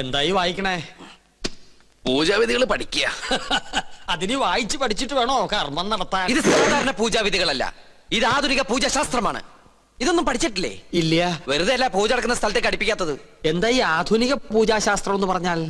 എന്തായി വായിക്കണേ? പൂജാവിധികൾ പഠിക്കുക. അതിന് വായിച്ച് പഠിച്ചിട്ട് വേണോ കർമ്മം നടത്താൻ? ഇത് സാധാരണ പൂജാവിധികളല്ല, ഇത് ആധുനിക പൂജാശാസ്ത്രമാണ്. ഇതൊന്നും പഠിച്ചിട്ടില്ലേ? ഇല്ല. വെറുതെ അല്ല പൂജ നടക്കുന്ന സ്ഥലത്തേക്ക് അടുപ്പിക്കാത്തത്. എന്താ ഈ ആധുനിക പൂജാശാസ്ത്രം എന്ന് പറഞ്ഞാൽ?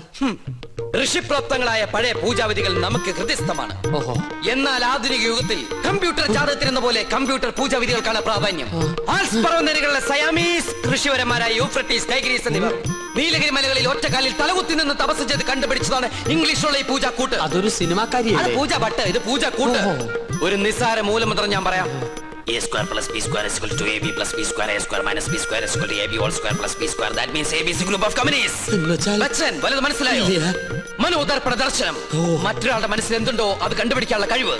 ഋഷിപ്രോക്തങ്ങളായ പഴയ പൂജാവിധികൾ നമുക്ക് ഹൃദയസ്ഥമാണ്. ഓഹോ. എന്നാൽ ആധുനിക യുഗത്തിൽ കമ്പ്യൂട്ടർ ജാതകത്തിനെന്ന പോലെ കമ്പ്യൂട്ടർ പൂജാവിധികൾക്കാണ് പ്രാധാന്യം. ആൽസ് പർവ്വതനിരകളിലെ സയാമീസ് ഋഷിവരന്മാരായ യൂഫ്രട്ടീസ്, ടൈഗ്രീസ് എന്നിവർ നീലഗിരി മലകളിൽ ഒറ്റക്കാലിൽ തലകുത്തി നിന്ന് തപസ് ചെയ്ത് കണ്ടുപിടിച്ചതാണ് ഇംഗ്ലീഷുള്ള ഈ പൂജാക്കൂട്ട്. അതൊരു സിനിമാക്കാരിയല്ലേ? പൂജ ഭട്ട്, ഇത് പൂജാക്കൂട്ട്. ഒരു നിസ്സാര മൂലമന്ത്രം ഞാൻ പറയാം. A square plus b square is equal to ab plus b square, a square minus b square is equal to ab whole square plus b square. That means ab is a group of communities. Bachchan, വലുത് മനസ്സിലായോ? മനോദർപ്പണ ദർശനം. മറ്റൊരാളുടെ മനസ്സിൽ എന്തുണ്ടോ അത് കണ്ടുപിടിക്കാനുള്ള കഴിവ്.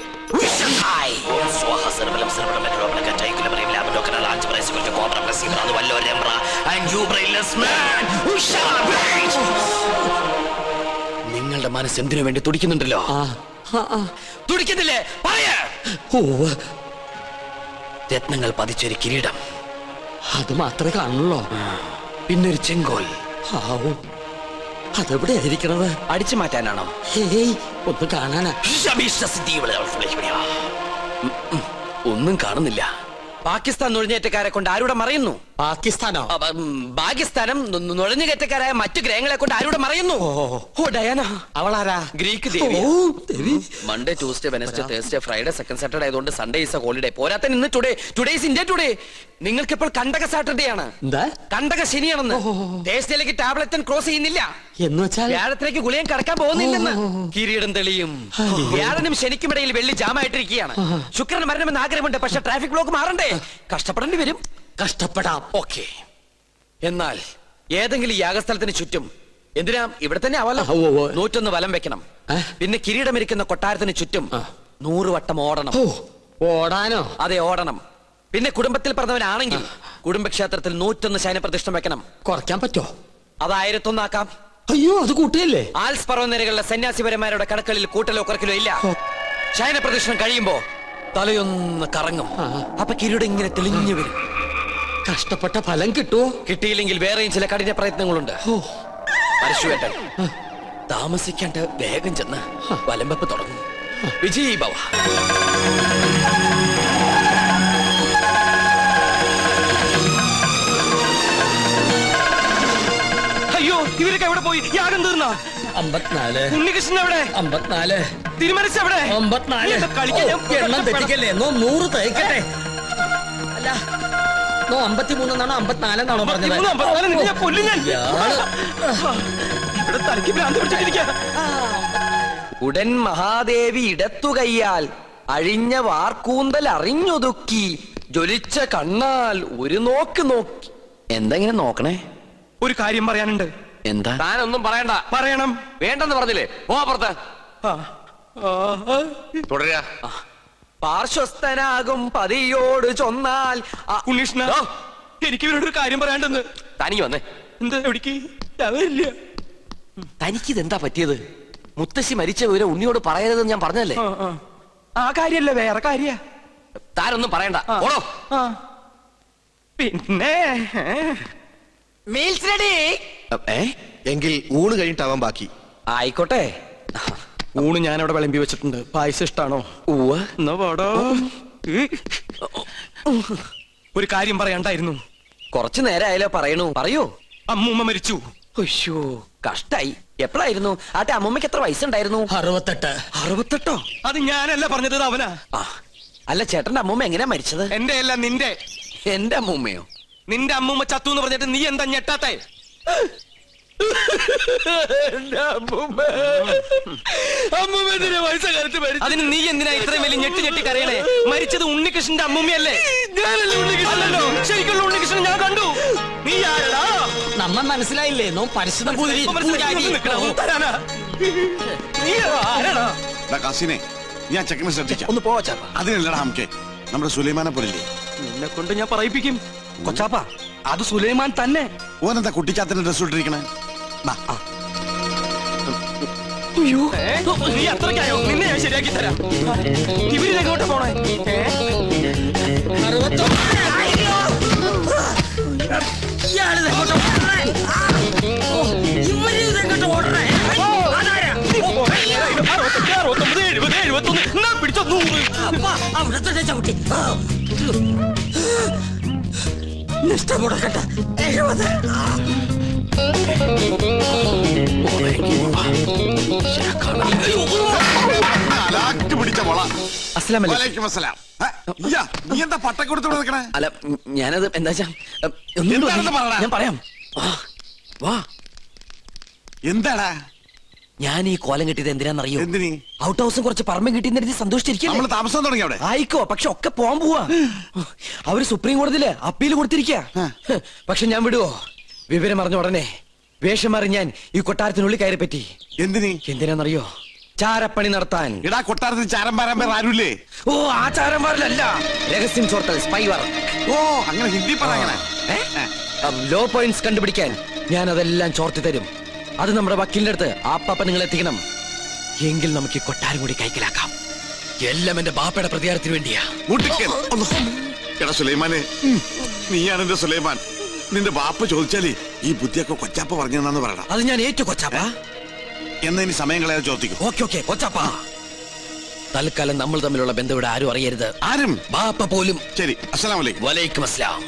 നിങ്ങളുടെ മനസ്സ് എന്തിനു വേണ്ടി തുടിക്കുന്നുണ്ടല്ലോ? തുടിക്കുന്നില്ലേ? പറയാ. രത്നങ്ങൾ പതിച്ചൊരു കിരീടം, അത് മാത്രമേ കാണുള്ളൂ. പിന്നൊരു ചെങ്കോൽ. അതെവിടെ ആയിരിക്കണത്? അടിച്ചു മാറ്റാനാണോ? ഒന്ന് കാണാനാ. ഒന്നും കാണുന്നില്ല. പാകിസ്ഥാൻ നുഴഞ്ഞേറ്റക്കാരെ കൊണ്ട് ആരുടെ മറയുന്നു? പാകിസ്ഥാനോ? പാകിസ്ഥാനം നുഴഞ്ഞുകയറ്റക്കാരായ മറ്റു ഗ്രഹങ്ങളെ കൊണ്ട് ആരുടെ മറയുന്നു? ഓ ഡയാന. അവളാരാ? ഗ്രീക്ക് ദേവി. Monday, Tuesday, Wednesday, Thursday, Friday, second Saturday ആയതുകൊണ്ട് സൺഡേ ഈസ് എ ഹോളിഡേ. പോരാത്ത ഇന്ന് ടുഡേ ഈസ് ഇന്ത്യ ടുഡേ. നിങ്ങൾക്ക് ഇപ്പോൾ കണ്ടക സാറ്റർഡേ ആണ്. കണ്ടക ശനിയാണെന്ന്. തേഴ്സ്ഡേയിലേക്ക് ടാബ്ലറ്റ് ക്രോസ് ചെയ്യുന്നില്ല എന്ന് വെച്ചാൽ വ്യാഴത്തിലേക്ക് ഗുളിയം കടക്കാൻ പോകുന്നില്ലെന്ന്. കിരീടം തെളിയും. വ്യാഴനും ശനിക്കും ഇടയിൽ വെള്ളി ജാമായിട്ടിരിക്കുകയാണ്. ശുക്രന് മരണമെന്ന് ആഗ്രഹമുണ്ട്, പക്ഷെ ട്രാഫിക് ബ്ലോക്ക് മാറണ്ടേ? കഷ്ടപ്പെടേണ്ടി വരും. കഷ്ടപ്പെടാം. ഓക്കെ. എന്നാൽ ഏതെങ്കിലും യാഗസ്ഥലത്തിന് ചുറ്റും, എന്തിനാ ഇവിടെ തന്നെ ആവല്ലോ, 101 വലം വെക്കണം. പിന്നെ കിരീടമിരിക്കുന്ന കൊട്ടാരത്തിന് ചുറ്റും 100 വട്ടം ഓടണം. ഓടാനോ? അതെ, ഓടണം. പിന്നെ കുടുംബത്തിൽ പറഞ്ഞവനാണെങ്കിൽ കുടുംബക്ഷേത്രത്തിൽ 101 ശയനപ്രതിഷ്ഠ വെക്കണം. കുറയ്ക്കാൻ പറ്റോ? അത് 1001 ആക്കാം. അയ്യോ, അത് കൂട്ടിയല്ലേ? ആൽസ് പർവ്വതനിരകളിലെ സന്യാസിപരന്മാരുടെ കടക്കളിൽ കൂട്ടലോ കുറക്കലോ ഇല്ല. ശയനപ്രതിഷ്ഠ കഴിയുമ്പോ തലയൊന്ന് കറങ്ങും. അപ്പൊ കിരീടം ഇങ്ങനെ തെളിഞ്ഞു വരും. കഷ്ടപ്പെട്ട ഫലം കിട്ടുമോ? കിട്ടിയില്ലെങ്കിൽ വേറെയും ചില കഠിന പ്രയത്നങ്ങളുണ്ട്. പരശുവേട്ടൻ താമസിക്കാണ്ട് വേഗം ചെന്ന് വലംവെപ്പ് തുടങ്ങും. വിജയ് ഭവ. അയ്യോ, ഇവരൊക്കെ എവിടെ പോയി? യാഗം തീർന്ന 54. ഉണ്ണികൃഷ്ണൻ എവിടെ? 54. തിരുമനസ് എവിടെ? 54. എണ്ണം തെറ്റിക്കല്ലേ? 100 തയ്ക്കട്ടെ. അല്ല, 53 എന്നാണോ 54 എന്നാണോ പറഞ്ഞത്? ഉടൻ മഹാദേവി ഇടത്തു കയ്യാൽ അഴിഞ്ഞ വാർക്കൂന്തൽ അറിഞ്ഞൊതുക്കി ജ്വലിച്ച കണ്ണാൽ ഒരു നോക്ക് നോക്കി. എന്തെങ്ങനെ നോക്കണേ? ഒരു കാര്യം പറയാനുണ്ട്. എന്താ? താനൊന്നും പറയണ്ട. പറയണം. വേണ്ടെന്ന് പറഞ്ഞില്ലേ? പോ പുറത്ത്. തുടരുക. പാർശ്വസ്ഥനാകും പതിയോട് ചൊന്നാൽ. ഉണ്ണീഷ്ണ, എനിക്ക് ഇവരോട് ഒരു കാര്യം പറയാണ്ടെന്ന്. തനിക്ക് വന്നേ. എന്താ? എവിടേക്ക്? അവരില്ല. തനിക്കിതെന്താ പറ്റിയത്? മുത്തശ്ശി മരിച്ച വിവരം ഉണ്ണിയോട് പറയരുതെന്ന് ഞാൻ പറഞ്ഞല്ലേ? ആ കാര്യല്ല, വേറെ കാര്യ. താനൊന്നും പറയണ്ട. ഓടോ. പിന്നെ മീൽസ് റെഡി. എങ്കിൽ ഊണ് കഴിഞ്ഞിട്ടാവാൻ ബാക്കി. ആയിക്കോട്ടെ. ഊണ് ഞാൻ അവിടെ വിളമ്പി വെച്ചിട്ടുണ്ട്. പായസം ഇഷ്ടാണോ? എന്നാ പാടോ. ഒരു കാര്യം പറയാണ്ടായിരുന്നു. കുറച്ചു നേരമായാലോ പറയണു. പറയൂ. അമ്മൂമ്മ മരിച്ചു. അയ്യോ, കഷ്ടായി. എപ്പോഴായിരുന്നു? ആട്ടെ, അമ്മൂമ്മക്ക് എത്ര വയസ്സുണ്ടായിരുന്നു? 68. 68? അത് ഞാനല്ല പറഞ്ഞത്, അവനാ. അല്ല, ചേട്ടന്റെ അമ്മൂമ്മ എങ്ങനെയാ മരിച്ചത്? എന്റെ അല്ല, നിന്റെ. എന്റെ അമ്മൂമ്മയോ? നിന്റെ അമ്മൂമ്മ ചത്തു എന്ന് പറഞ്ഞിട്ട് നീ എന്താ ഞെട്ടാത്തെ? അതിന് നീ എന്തിനാ ഇത്രയും വലിയ ഞെട്ടി കരയണേ? മരിച്ചത് ഉണ്ണികൃഷ്ണന്റെ അമ്മൂമ്മയല്ലേ? അല്ലല്ലോ, ശരിക്കുള്ള ഉണ്ണികൃഷ്ണൻ ഞാൻ കണ്ടു. നീ ആരടാ? നമ്മ മനസ്സിലായില്ലേ? നോ പരിശുദ്ധ ഞാൻ ചെക്കനെ ശ്രദ്ധിക്കാം. ഒന്ന് പോവാ. അതിനല്ലടാ നമുക്ക് നമ്മുടെ സുലൈമാനെ പോലില്ലേ? നിന്നെ കൊണ്ട് ഞാൻ പറയിപ്പിക്കും. കൊച്ചാപ്പ, അത് സുലൈമാൻ തന്നെ. ഓനെന്താ കുട്ടിച്ചാത്തിന്റെ ഡ്രസ് ഇട്ടിരിക്കണേ? നീ അത്രയ്ക്കായോ? നിന്നെ ഞാൻ ശരിയാക്കി തരാം. ഇവരിതെങ്ങോട്ട് പോണേ? ഇഷ്ടപ്പെടക്കട്ടെ 70. പിടിച്ച മോള. അസ്സലാമു അലൈക്കും. വലൈക്കും അസ്സലാം. നീ എന്താ പട്ടം കൊടുത്തോണ്ട് നിൽക്കണേ? അല്ല ഞാനത് എന്താ എന്താണെന്ന് പറയടാ. ഞാൻ പറയാം. വാ എന്താടാ ഞാൻ ഈ കോലം കിട്ടിയത് എന്തിനാന്നറിയോ? എന്തിനീ? ഔട്ട് ഹൗസും കുറച്ച് പറമ്പും കിട്ടിയെന്ന് സന്തോഷിച്ചിരിക്കും. നമ്മള് താമസം തുടങ്ങി അവിടെ. ആയിക്കോ, പക്ഷെ ഒക്കെ പോവാൻ പോവാ. അവര് സുപ്രീം കോടതിയില് അപ്പീൽ കൊടുത്തിരിക്ക. പക്ഷെ ഞാൻ വിടുവോ? വിവരം അറിഞ്ഞ ഉടനെ വേഷം മാറി ഞാൻ ഈ കൊട്ടാരത്തിനുള്ളിൽ കയറി പറ്റി. എന്തിനാന്നറിയോ? ചാരപ്പണി നടത്താൻ. ഇടാ കൊട്ടാരത്തിൽ ചാരം പാരാൻ പേർ ആരുമില്ലേ? ഓ ആ ചാരന്മാരിലല്ല, രഹസ്യം ചോർത്തൽ, സ്പൈ വർക്ക്. ഓ അങ്ങനെ ഹിന്ദി പറയണേ. ലോ പോയിന്റ്സ് കണ്ടുപിടിക്കാൻ ഞാൻ അതെല്ലാം ചോർത്തി തരും. അത് നമ്മുടെ വക്കീലിന്റെ അടുത്ത് ആപ്പാപ്പ നിങ്ങൾ എത്തിക്കണം. എങ്കിൽ നമുക്ക് ഈ കൊട്ടാരം കൂടി കൈക്കലാക്കാം. എല്ലാം എന്റെ ബാപ്പയുടെ പ്രതികാരത്തിന് വേണ്ടിയാ. എടാ സുലൈമാനെ, നീയാണ് എന്റെ സുലൈമാൻ. നിന്റെ ബാപ്പ ചോദിച്ചാലേ ഈ ബുദ്ധിയൊക്കെ കൊച്ചാപ്പ പറഞ്ഞെന്നു പറയണം. അത് ഞാൻ ഏറ്റു കൊച്ചാപ്പ. എന്നാ ഇനി സമയം കളയാതെ ചോദിക്കും. ഓക്കെ കൊച്ചാപ്പ. തൽക്കാലം നമ്മൾ തമ്മിലുള്ള ബന്ധം ഇവിടെ ആരും അറിയരുത്. ആരും? ബാപ്പ പോലും. ശരി. അസ്സലാമു അലൈക്കും. വലൈക്കും അസ്സലാം.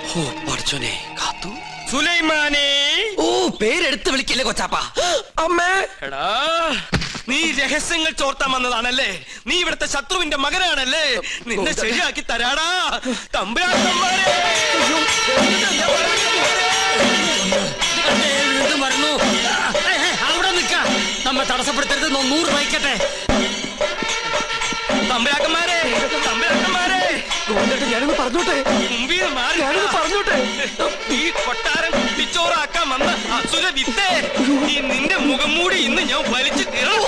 ഓ പഠിച്ചോനെ കാത്തു. സുലൈമാനേ. ഓ പേരെടുത്ത് വിളിക്കില്ലേ കൊച്ചാപ്പ. അമ്മേ. എടാ നീ രഹസ്യങ്ങൾ ചോർത്താൻ വന്നതാണല്ലേ? നീ ഇവിടുത്തെ ശത്രുവിന്റെ മകനാണല്ലേ? നിന്നെ ശരിയാക്കി തരാടാ തമ്പുരാക്കന്മാരെ. അവിടെ നിൽക്ക, നമ്മെ തടസ്സപ്പെടുത്തരുത്. 100 വയ്ക്കട്ടെ. തമ്പുരാക്കന്മാരെ, തമ്പുരാക്കന്മാരെ, ഞാനൊന്ന് പറഞ്ഞോട്ടെ. മുമ്പിൽ മാറി പറഞ്ഞോട്ടെ. ഈ കൊട്ടാരം കുട്ടിച്ചോറാക്കാൻ വന്ന അസുര വിത്തേ, ഈ നിന്റെ മുഖം മൂടി ഇന്ന് ഞാൻ വലിച്ചു തീർന്നു.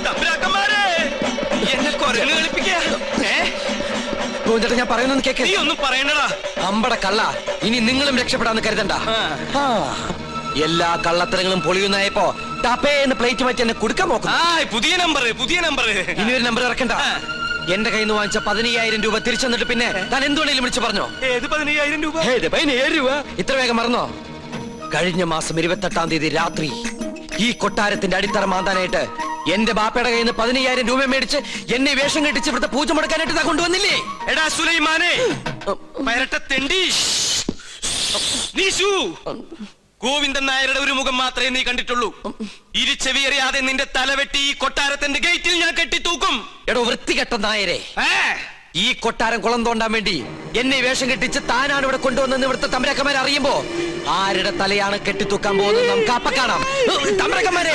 തമ്പുരാക്കന്മാരെ, എന്നെ കൊരങ്ങ് കളിപ്പിക്കാ. ഞാൻ പറയുന്നത് കേക്ക്. നീ ഒന്നും പറയണ്ടടാ. അമ്പട കള്ള, ഇനി നിങ്ങളും രക്ഷപ്പെടാന്ന് കരുതണ്ട. എല്ലാ കള്ളത്തരങ്ങളും പൊളിയുന്നായപ്പോ ടപ്പേന്ന് പ്ലേറ്റ് മാറ്റി എന്നെ കൊടുക്കാൻ നോക്കും. പുതിയ നമ്പർ. ഇനി ഒരു നമ്പർ ഇറക്കണ്ട. എന്റെ കയ്യിൽ നിന്ന് വാങ്ങിച്ച 15,000 രൂപ തിരിച്ചു തന്നിട്ട് പിന്നെ താൻ എന്തുകൊണ്ടെങ്കിലും വിളിച്ചു പറഞ്ഞോ? ഏത് 15,000 രൂപ? 15,000 രൂപ ഇത്ര വേഗം മറന്നോ? കഴിഞ്ഞ മാസം 28-ാം തീയതി രാത്രി ഈ കൊട്ടാരത്തിന്റെ അടിത്തറ മാന്താനായിട്ട് എന്റെ ബാപ്പയുടെ കയ്യിൽ നിന്ന് 15,000 രൂപ മേടിച്ച് എന്നെ വേഷം കെട്ടിച്ച് ഇവിടുത്തെ പൂജ മുടക്കാനായിട്ട് കൊണ്ടുവന്നില്ലേ? എടാ സുലൈമാനെ, പരട്ട തെണ്ടി, നീശു, ഗോവിന്ദൻ നായരുടെ ഒരു മുഖം മാത്രമേ നീ കണ്ടിട്ടുള്ളൂ. ഇരുചെവിയറിയാതെ നിന്റെ തലവെട്ടി ഈ കൊട്ടാരത്തിന്റെ ഗേറ്റിൽ ഞാൻ കെട്ടിത്തൂക്കും. എടോ വൃത്തികെട്ട നായരെ, ഈ കൊട്ടാരം കുളം തോണ്ടാൻ വേണ്ടി എന്നെ വേഷം കെട്ടിച്ച് താനാണ് ഇവിടെ കൊണ്ടുവന്നെന്ന് ഇവിടുത്തെ തമ്പരക്കന്മാരെ അറിയുമ്പോ ആരുടെ തലയാണ് കെട്ടിത്തൂക്കാൻ പോകുന്നത് നമുക്ക് അപ്പ കാണാം. തമ്പരക്കന്മാരെ,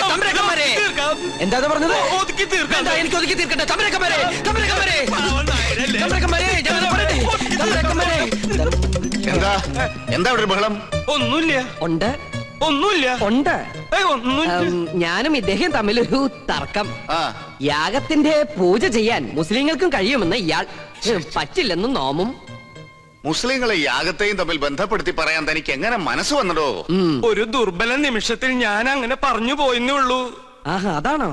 എന്താ പറഞ്ഞത്? എനിക്ക് ഒതുക്കി തീർക്കട്ടെ. തമ്പരക്കന്മാരെ, എന്താ ഇവിടെ ബഹളം? ഒന്നുമില്ല. ഞാനും ഇദ്ദേഹം തമ്മിലൊരു തർക്കം. യാഗത്തിന്റെ പൂജ ചെയ്യാൻ മുസ്ലിങ്ങൾക്കും കഴിയുമെന്ന് ഇയാൾ, പറ്റില്ലെന്നും നോമും. മുസ്ലിങ്ങളെ യാഗത്തെയും തമ്മിൽ ബന്ധപ്പെടുത്തി പറയാൻ തനിക്ക് എങ്ങനെ മനസ്സ് വന്നടോ? ഒരു ദുർബല നിമിഷത്തിൽ ഞാൻ അങ്ങനെ പറഞ്ഞു പോയെന്നേ ഉള്ളൂ. ആഹാ, അതാണോ?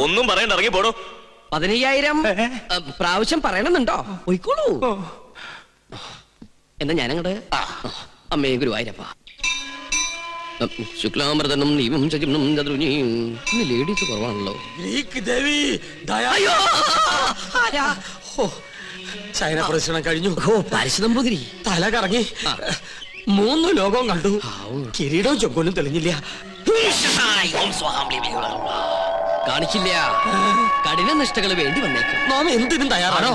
ഒന്നും പറയണ്ട, ഇറങ്ങി പോടോ. 15,000 പ്രാവശ്യം പറയണമെന്നുണ്ടോ? പോയിക്കോളൂ. എന്നാ ഞാനങ്ങട്. അമ്മേ ഗുരുവായൂരപ്പ. ശുക്ലാമൃതനും നീവും ചകിനും ചതുരുനിയും. ഇന്ന് ലേഡീസ് കുറവാണല്ലോ. ചൈന പ്രദർശനം കഴിഞ്ഞു. ഓ പാരിശുതമ്പുതിരി തല കറങ്ങി 3 ലോകവും കണ്ടു. കിരീടവും ചൊക്കോലും തെളിഞ്ഞില്ല. കാണിക്കില്ല. കഠിന നിഷ്ഠകൾ വേണ്ടി വന്നേക്കും. നാം എന്തിനും തയ്യാറാണോ?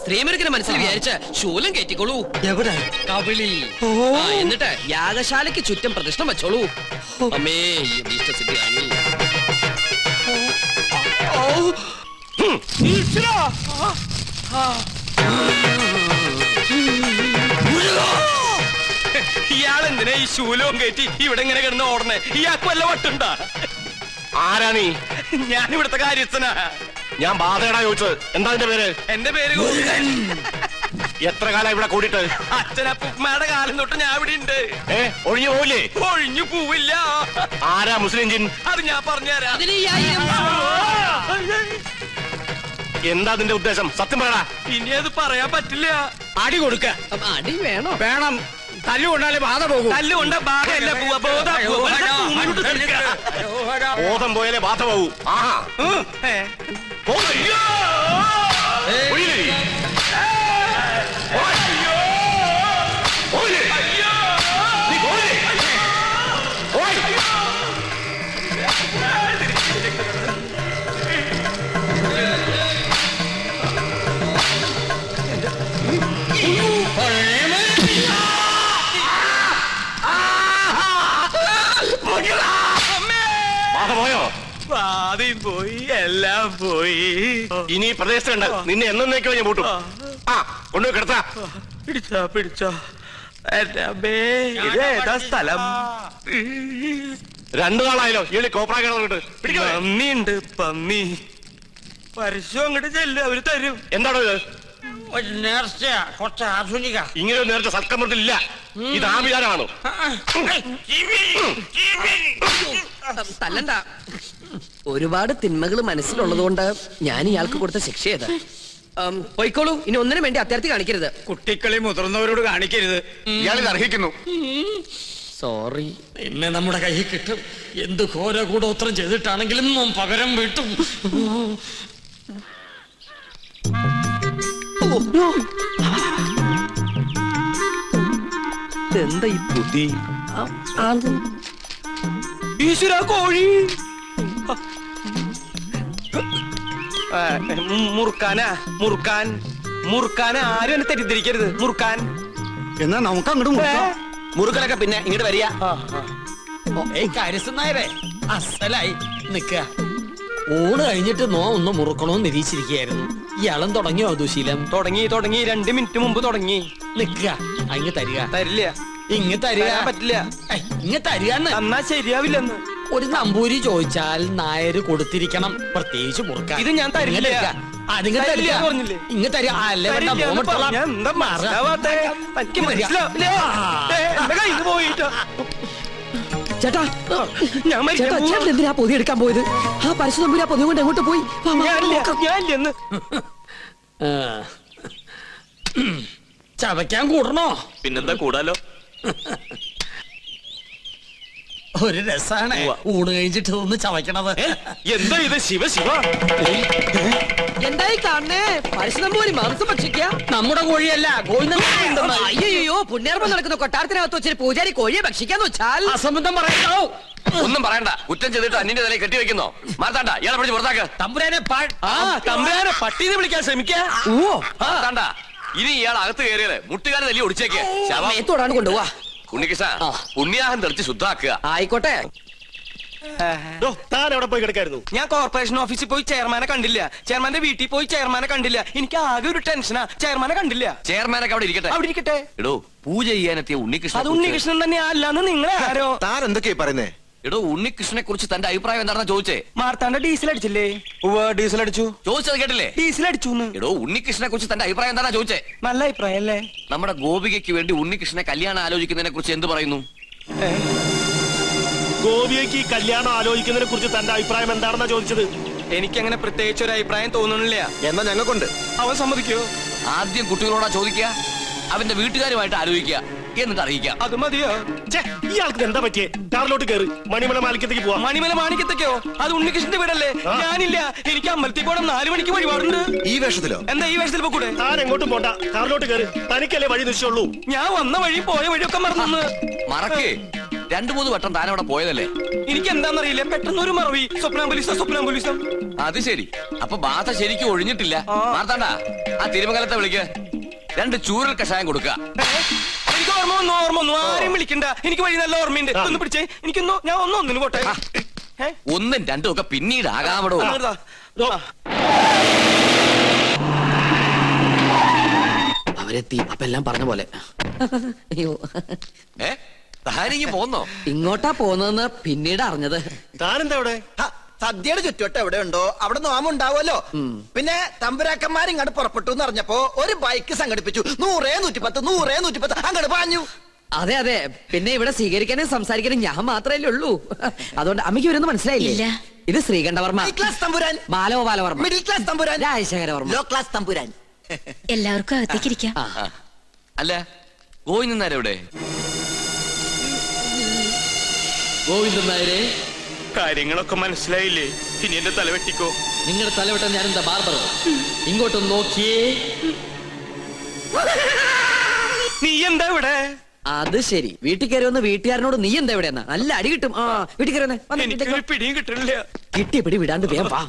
ശ്രീമുരുകനെ മനസ്സിൽ വിചാരിച്ച് ശൂലം കയറ്റിക്കോളൂ. എവിടെ? കവിളിൽ. എന്നിട്ട് യാഗശാലയ്ക്ക് ചുറ്റും പ്രദക്ഷിണം വെച്ചോളൂ. അമ്മേ ഇഷ്ടസിദ്ധിയാണി. ഇയാളെന്തിനാ ഈ ശൂലവും കയറ്റി ഇവിടെ ഇങ്ങനെ കിടന്ന് ഓടണേ? ഇയാൾക്ക് വല്ല വട്ടുണ്ടാ? ആരാണീ? ഞാൻ ഇവിടുത്തെ കാര്യസ്ഥനാ. ഞാൻ ബാധയടാ ചോദിച്ചത്. എന്താ എന്റെ പേര്? എന്റെ പേര് എത്ര കാലം ഇവിടെ കൂടിയിട്ട്? അച്ഛനപ്പുമ്മയുടെ കാലം തൊട്ട് ഞാൻ ഇവിടെ ഉണ്ട്. ഒഴിഞ്ഞു പോവില്ലേ? ഒഴിഞ്ഞു പോവില്ല. ആരാ മുസ്ലിം ജിൻ? അത് ഞാൻ പറഞ്ഞുതരാം. എന്താ അതിന്റെ ഉദ്ദേശം? സത്യം പറയടാ. ഇനി അത് പറയാൻ പറ്റില്ല. അടി കൊടുക്ക. അടി വേണോ? വേണം. തല്ലുകൊണ്ടാലേ ബാധ പോകും. തല്ലുകൊണ്ട ബാധയല്ല പോവാ, ബോധം പോയാലേ ബാധ പോകും. ആഹാ പോയോ? ആദ്യം പോയി, എല്ലാം പോയി. ഇനി പ്രദേശത്തുണ്ട് നിന്നെ എന്നേക്കോ ഞാൻ പൂട്ടും. ആ കൊണ്ടുപോയി കിടത്താ. പിടിച്ചോ എന്റെ അമ്മേ, ഇതേതാ സ്ഥലം? 2 നാളായാലോ ഈ കോപ്രാ കിടന്നിട്ട്. പന്നിയുണ്ട്, പന്നി. പരസ്യം അങ്ങോട്ട് ചെല്ലും, അവര് തരും. എന്താണോ ഇത്? ഒരു നേർച്ച, കുറച്ച് ആധുനിക. ഇങ്ങനെ ഒരു നേരത്തെ സൽക്കമൃത്തിലില്ല. ഇത് ആഭിചാരമാണോ? തല്ലണ്ട. ഒരുപാട് തിന്മകൾ മനസ്സിലുള്ളതുകൊണ്ട് ഞാൻ ഇയാൾക്ക് കൊടുത്ത ശിക്ഷ ചെയ്ത് പോയിക്കോളൂ. ഇനി ഒന്നിനും വേണ്ടി അത്യാർത്ഥി കാണിക്കരുത്. കുട്ടിക്കളി മുതിർന്നവരോട് കാണിക്കരുത്. ഇയാളിത് അർഹിക്കുന്നു. സോറി. പിന്നെ നമ്മുടെ കയ്യിൽ കിട്ടും. എന്ത് ഘോര കൂടോത്രം ചെയ്തിട്ടാണെങ്കിലും പകരം വീട്ടും. എന്താ ഈ ബുദ്ധി? ഈശ്വര, കോഴി. മുറുക്കാനാ, മുറുക്കാൻ ആരും എന്നെ തെറ്റിദ്ധരിക്കരുത്. മുറുക്കാൻ എന്നാ നമുക്ക് അങ്ങോട്ട് മുറുക്കലൊക്കെ പിന്നെ ഇങ്ങോട്ട് വരിക. കാര്യസ്ഥനായരെ അസലായി നിക്ക. ഊണ് കഴിഞ്ഞിട്ട് ഒന്ന് മുറുക്കണോന്ന് നിരീക്ഷിച്ചിരിക്കുകയായിരുന്നു. ഇയാളും തുടങ്ങിയോ ദുശീലം? തുടങ്ങി 2 മിനിറ്റ് മുമ്പ് തുടങ്ങി. നിക്ക, അങ്ങ് തരിക. തരില്ല, ഇങ്ങ് തരിക. പറ്റില്ല. ഇങ്ങ് തരികന്ന്. എന്നാ ശരിയാവില്ലെന്ന്. ഒരു നമ്പൂരി ചോദിച്ചാൽ നായര് കൊടുത്തിരിക്കണം, പ്രത്യേകിച്ച് മുറുക്കാൻ. ഇത് ഞാൻ തരില്ല. പറഞ്ഞില്ലേ? ഇങ്ങ് തരിക. അല്ലേ ചേട്ടാ, ഞാൻ ചേട്ടാ, ചേട്ടൻ എന്തിനാ പൊതി എടുക്കാൻ പോയത്? ആ പരശുതമ്പൂരി ആ പൊതി കൊണ്ട് എങ്ങോട്ട് പോയി? ഞാനില്ലെന്ന്. ചവയ്ക്കാൻ കൂടണോ? പിന്നെന്താ കൂടാലോ. ഒരു രസാണ് ഊണ് കഴിഞ്ഞിട്ട് ഒന്ന് ചവയ്ക്കണത്. എന്താ ഇത്? ശിവ എന്തായി കാണണേ? പരശുതമ്പൂരി മാംസം ഭക്ഷിക്കുക? നമ്മുടെ കോഴിയല്ല, അയ്യോ, പുണ്യാർപ്പം നടക്കുന്ന കൊട്ടാരത്തിനകത്ത് വെച്ചൊരു പൂജാരി കോഴിയെ ഭക്ഷിക്കാന്ന് വെച്ചാൽ അസംബന്ധം പറയണോ? ഒന്നും പറയണ്ട. കുറ്റം ചെയ്തിട്ട് അന്യന്റെ തലയിൽ കെട്ടിവെക്കുന്നോ? മാർത്താണ്ട, ഇയാളെ പിടിച്ച് പുറത്താക്ക്. തമ്പുരാനെ തമ്പുരാനെ പട്ടീനെ വിളിക്കാൻ ശ്രമിക്കാ. മാർത്താണ്ട, ഇനി ഇയാൾ അകത്ത് കയറിയത് മുട്ടുകാരെ തല്ലി ഒടിച്ചേക്ക്. മേത്തോടാണ് കൊണ്ടുപോവാ. ഉണ്ണികൃഷ്ണ, പുണ്യാഹം തെളിച്ച് ശുദ്ധാക്കുക. ആയിക്കോട്ടെ. താൻ എവിടെ പോയി കിടക്കായിരുന്നു? ഞാൻ കോർപ്പറേഷൻ ഓഫീസിൽ പോയി ചെയർമാനെ കണ്ടില്ല. ചെയർമാന്റെ വീട്ടിൽ പോയി ചെയർമാനെ കണ്ടില്ല. എനിക്ക് ആകെ ഒരു ടെൻഷനാ. ചെയർമാനെ കണ്ടില്ല. ചെയർമാനൊക്കെ അവിടെ ഇരിക്കട്ടെ. അവിടെ ഇരിക്കട്ടെ. എടോ, പൂജ ചെയ്യാനെത്തിയ ഉണ്ണികൃഷ്ണൻ. അത് ഉണ്ണികൃഷ്ണൻ തന്നെ അല്ലാന്ന് നിങ്ങളെ ആരോ? താൻ എന്തൊക്കെയാ പറയുന്നേ? എടോ, ഉണ്ണികൃഷ്ണനെ കുറിച്ച് തന്റെ അഭിപ്രായം എന്താണെന്ന് ചോദിച്ചേ. മാർത്താണ്ട ഡീസൽ അടിച്ചില്ലേ? ഡീസൽ അടിച്ചു. ചോദിച്ചത് കേട്ടില്ലേ? ഡീസൽ അടിച്ചു. എടോ, ഉണ്ണികൃഷ്ണനെ കുറിച്ച് തന്റെ അഭിപ്രായം എന്താണെന്ന് ചോദിച്ചേ. നല്ല അഭിപ്രായം അല്ലേ? നമ്മുടെ ഗോപികയ്ക്ക് വേണ്ടി ഉണ്ണികൃഷ്ണനെ കല്യാണം ആലോചിക്കുന്നതിനെ കുറിച്ച് എന്ത് പറയുന്നു? ഗോപിയയ്ക്ക് കല്യാണം ആലോചിക്കുന്നതിനെ കുറിച്ച് തന്റെ അഭിപ്രായം എന്താണെന്നാ ചോദിച്ചത്. എനിക്കങ്ങനെ പ്രത്യേകിച്ച് ഒരു അഭിപ്രായം തോന്നണില്ല. എന്നാ ഞങ്ങൾക്കുണ്ട്. അവൻ സമ്മതിക്കോ? ആദ്യം കുട്ടികളോടാ ചോദിക്കുക, അവന്റെ വീട്ടുകാരുമായിട്ട് ആലോചിക്കുക, എന്നിട്ട് അറിയിക്കാം. അത് മതിയോ? ഇയാൾക്ക് എന്താ പറ്റിയേ? കാറിലോട്ട് കയറി മണിമല മാണിക്കത്തേക്ക് പോവാം. മണിമല മാണിക്കത്തേക്കോ? അത് ഉണ്ണികൃഷ്ണന്റെ വീടല്ലേ? ഞാനില്ല, എനിക്ക് അമ്പലത്തിൽ പോകണം. 4 മണിക്ക് വഴിപാടുണ്ട്. ഈ വേഷത്തിലോ? എന്താ ഈ വേഷത്തിൽ പോകൂടെ? താൻ എങ്ങോട്ടും പോണ്ട, കാറിലോട്ട് കയറി. തനിക്കല്ലേ വഴി നിശ്ചയുള്ളൂ. ഞാൻ വന്ന വഴി പോയ വഴിയൊക്കെ മറന്നു. മറക്കേ, 2-3 വട്ടം താൻ അവിടെ പോയതല്ലേ? എനിക്ക് എന്താണെന്നറിയില്ല, പെട്ടെന്ന് ഒരു മറവി. സ്വപ്നാംബുലിസം. അത് ശരി. അപ്പൊ ബാധ ശരിക്കും ഒഴിഞ്ഞിട്ടില്ല. മാർത്താണ്ട, ആ തിരുമംഗലത്തെ വിളിക്ക്. 2 ചൂരൽ കഷായം കൊടുക്കുക. എനിക്ക് ഓർമ്മ ഒന്നും ആരെയും വിളിക്കണ്ട. എനിക്ക് വഴി നല്ല ഓർമ്മയുണ്ട്. ഒന്ന് പിടിച്ചേ. എനിക്കൊന്നോ ഞാൻ ഒന്നിന് പോട്ടെ. 1ഉം 2ഉം ഒക്കെ പിന്നീട് ആകാമടോ. അവരെത്തി. അപ്പൊ എല്ലാം പറഞ്ഞ പോലെ. അയ്യോ, താനിങ്ങി പോന്നോ? ഇങ്ങോട്ടാ പോന്നെന്ന് പിന്നീട് അറിഞ്ഞത്. താനെന്താ ഇവിടെ? സദ്യയുടെ ചുറ്റുവട്ടം എവിടെ ഉണ്ടോ അവിടെ നോമുണ്ടാവുമല്ലോ. പിന്നെ തമ്പുരാക്കന്മാർ ഇങ്ങോട്ട് പുറപ്പെട്ടു എന്ന് അറിഞ്ഞപ്പോ ഒരു ബൈക്ക് സംഘടിപ്പിച്ചു. 100, 110 അങ്ങോട്ട് പാഞ്ഞു. അതെ. പിന്നെ ഇവിടെ സ്വീകരിക്കാനും സംസാരിക്കാനും ഞാൻ മാത്രമല്ലേ ഉള്ളൂ. അതുകൊണ്ട് അമ്മയ്ക്ക് ഇവരൊന്നും മനസ്സിലായില്ലേ? ഇത് ശ്രീകണ്ഠവർമ്മ, ക്ലാസ് തമ്പുരാൻ. ബാലഗോപാലവർമ്മ, മിഡിൽ ക്ലാസ് തമ്പുരാൻ. രാജശേഖരവർമ്മ, ലോ ക്ലാസ് തമ്പുരാൻ. എല്ലാവർക്കും അകത്തേക്കിരിക്കാം. അല്ല, പോയി നിന്നാരെവിടെ? ഗോവിന്ദൻ നായരെ, കാര്യങ്ങളൊക്കെ മനസ്സിലായില്ലേ? ഇനി എന്റെ തല വെട്ടിക്കോ. നിങ്ങളുടെ തലവെട്ടൻ ഞാനെന്താ ബാർബറോ? ഇങ്ങോട്ടൊന്ന് നോക്കിയേ. നീ എന്താ ഇവിടെ? അത് ശരി, വീട്ടിൽ കയറി വന്ന് വീട്ടുകാരനോട് നീ എന്താ ഇവിടെ? നല്ല അടി കിട്ടും. ആ, വീട്ടിൽ കയറി വന്നേ. എനിക്കൊരു പിടിയും കിട്ടണില്ല. കിട്ടിയ പിടി വിടാണ്ട് വേഗം വാ.